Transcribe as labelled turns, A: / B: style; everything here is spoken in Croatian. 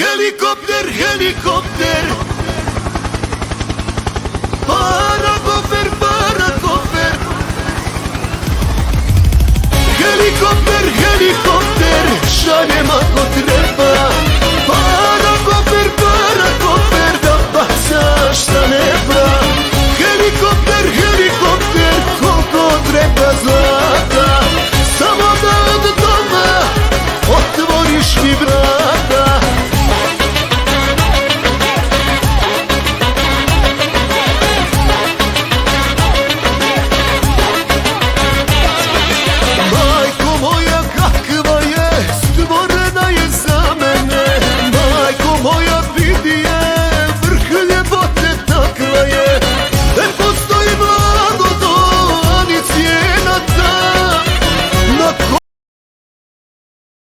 A: Helikopter, helikopter, para kofer, para kofer. Helikopter, helikopter, šaljem ako treba.